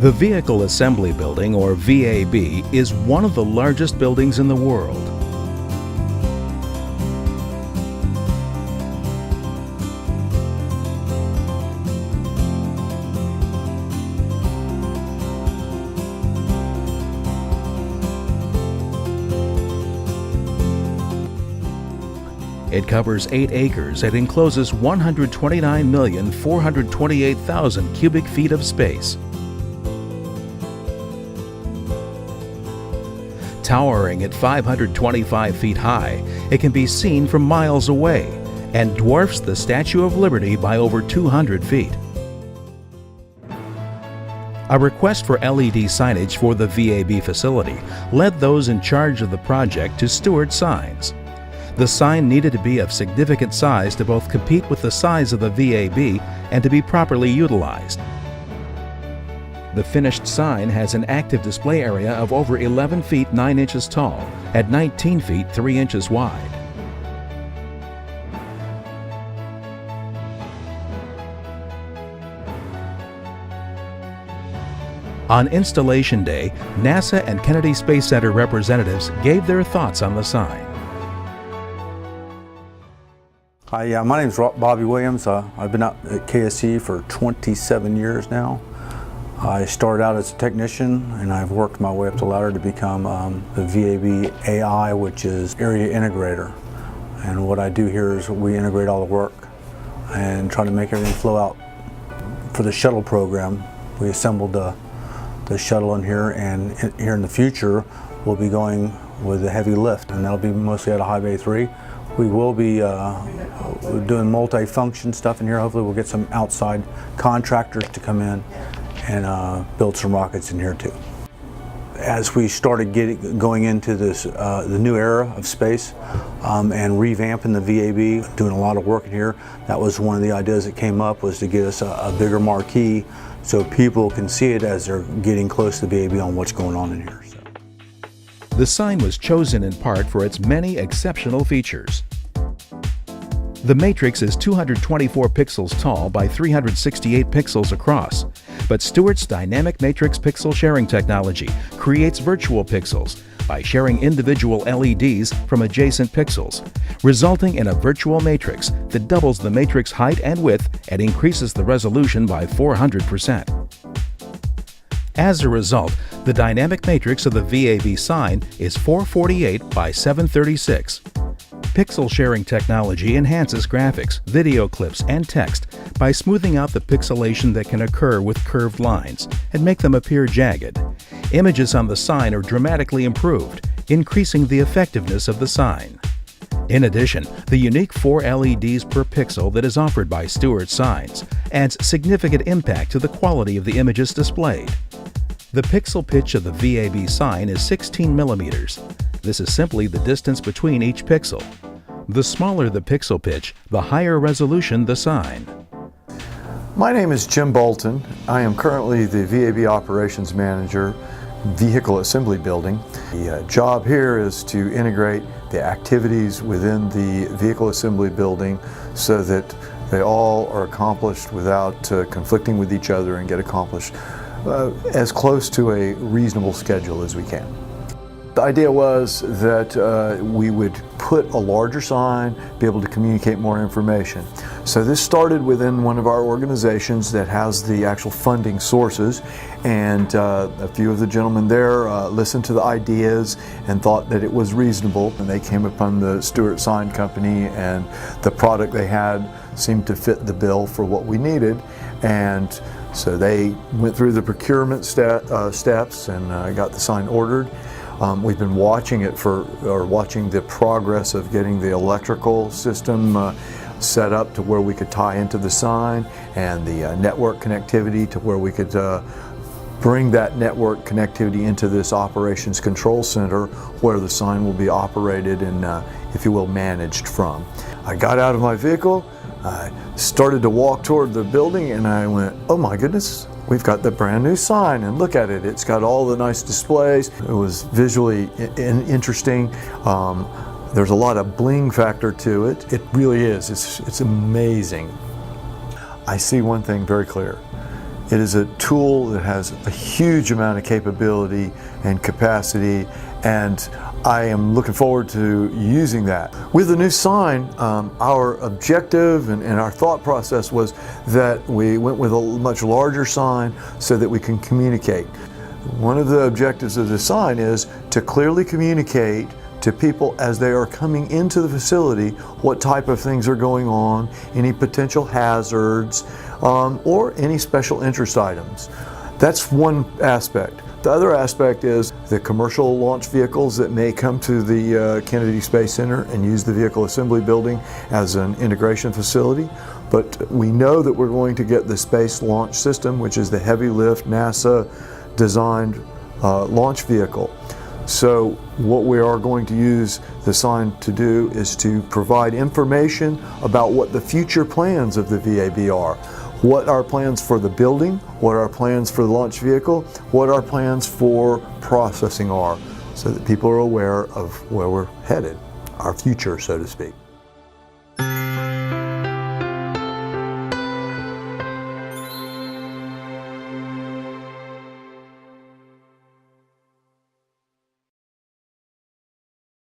The Vehicle Assembly Building, or VAB, is one of the largest buildings in the world. It covers 8 acres and encloses 129,428,000 cubic feet of space. Towering at 525 feet high, it can be seen from miles away and dwarfs the Statue of Liberty by over 200 feet. A request for LED signage for the VAB facility led those in charge of the project to Stewart Signs. The sign needed to be of significant size to both compete with the size of the VAB and to be properly utilized. The finished sign has an active display area of over 11 feet 9 inches tall at 19 feet 3 inches wide. On installation day, NASA and Kennedy Space Center representatives gave their thoughts on the sign. Hi, my name is Bobby Williams. I've been out at KSC for 27 years now. I started out as a technician and I've worked my way up the ladder to become the VAB AI, which is Area Integrator. And what I do here is we integrate all the work and try to make everything flow out. For the shuttle program, we assembled the shuttle in here, and here in the future we'll be going with a heavy lift, and that'll be mostly out of High Bay 3. We will be doing multi-function stuff in here. Hopefully we'll get some outside contractors to come in and build some rockets in here too. As we started going into this the new era of space and revamping the VAB, doing a lot of work in here, that was one of the ideas that came up, was to get us a bigger marquee so people can see it as they're getting close to the VAB on what's going on in here. So. The sign was chosen in part for its many exceptional features. The matrix is 224 pixels tall by 368 pixels across, but Stewart's dynamic matrix pixel sharing technology creates virtual pixels by sharing individual LEDs from adjacent pixels, resulting in a virtual matrix that doubles the matrix height and width and increases the resolution by 400%. As a result, the dynamic matrix of the VAB sign is 448 by 736. Pixel sharing technology enhances graphics, video clips, and text by smoothing out the pixelation that can occur with curved lines and make them appear jagged. Images on the sign are dramatically improved, increasing the effectiveness of the sign. In addition, the unique 4 LEDs per pixel that is offered by Stewart Signs adds significant impact to the quality of the images displayed. The pixel pitch of the VAB sign is 16 millimeters. This is simply the distance between each pixel. The smaller the pixel pitch, the higher resolution the sign. My name is Jim Bolton. I am currently the VAB Operations Manager, Vehicle Assembly Building. The job here is to integrate the activities within the Vehicle Assembly Building so that they all are accomplished without conflicting with each other and get accomplished as close to a reasonable schedule as we can. The idea was that we would put a larger sign, be able to communicate more information. So this started within one of our organizations that has the actual funding sources, and a few of the gentlemen there listened to the ideas and thought that it was reasonable, and they came upon the Stewart Sign Company, and the product they had seemed to fit the bill for what we needed. And so they went through the procurement steps and got the sign ordered. We've been watching watching the progress of getting the electrical system set up to where we could tie into the sign, and the network connectivity to where we could bring that network connectivity into this operations control center where the sign will be operated and, if you will, managed from. I got out of my vehicle, I started to walk toward the building, and I went, oh my goodness, we've got the brand new sign, and look at it. It's got all the nice displays. It was visually interesting. There's a lot of bling factor to it. It really is. It's amazing. I see one thing very clear. It is a tool that has a huge amount of capability and capacity, and I am looking forward to using that. With the new sign, our objective and our thought process was that we went with a much larger sign so that we can communicate. One of the objectives of the sign is to clearly communicate to people as they are coming into the facility what type of things are going on, any potential hazards, or any special interest items. That's one aspect. The other aspect is the commercial launch vehicles that may come to the Kennedy Space Center and use the vehicle assembly building as an integration facility. But we know that we're going to get the Space Launch System, which is the heavy lift NASA designed launch vehicle. So what we are going to use the sign to do is to provide information about what the future plans of the VAB are. What our plans for the building, what our plans for the launch vehicle, what our plans for processing are, so that people are aware of where we're headed, our future, so to speak.